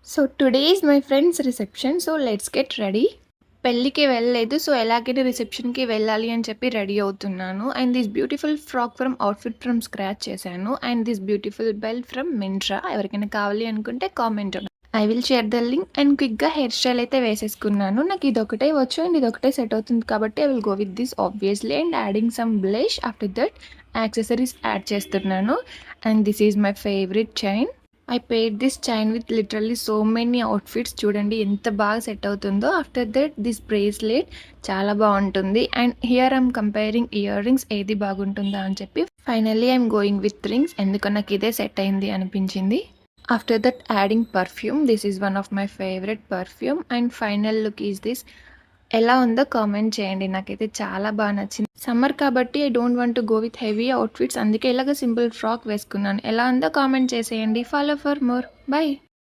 So today is my friends reception. So let's get ready. పెళ్ళికి వెళ్ళలేదు. So ఎలాగైనా రిసెప్షన్‌కి వెళ్ళాలి అని చెప్పి రెడీ అవుతున్నాను. And this beautiful frock outfit from scratch చేశాను. And this beautiful belt from Myntra. ఎవరికైనా కావాలి అనుకుంటే comment. I will share the link. And క్విక్‌గా హెయిర్ స్టైల్ అయితే వేసేసుకున్నాను. నాకు ఇదొకటే వచ్చు అండ్ ఇదొకటే సెట్ అవుతుంది కాబట్టి I will go with this obviously. And adding some blush. After that accessories add చేస్తున్నాను. And this is my favourite chain. I paid this chain with literally so many outfits. చూడండి ఎంత బాగా set అవుతుందో. After that this bracelet చాలా బాగుంటుంది. And here I'm comparing ear rings ఏది బాగుంటుందా అని చెప్పి finally I'm going with rings. ఎందుకో నాకు ఇదే సెట్ అయింది అనిపించింది. After that adding perfume. This is one of my favourite perfume. And final look is this. ఎలా ఉందో కామెంట్ చేయండి. నాకైతే చాలా బాగా నచ్చింది. సమ్మర్ కాబట్టి I don't want to go with heavy outfits. అందుకే ఇలాగ సింపుల్ ఫ్రాక్ వేసుకున్నాను. ఎలా ఉందో కామెంట్ చేసేయండి. Follow for more. బై.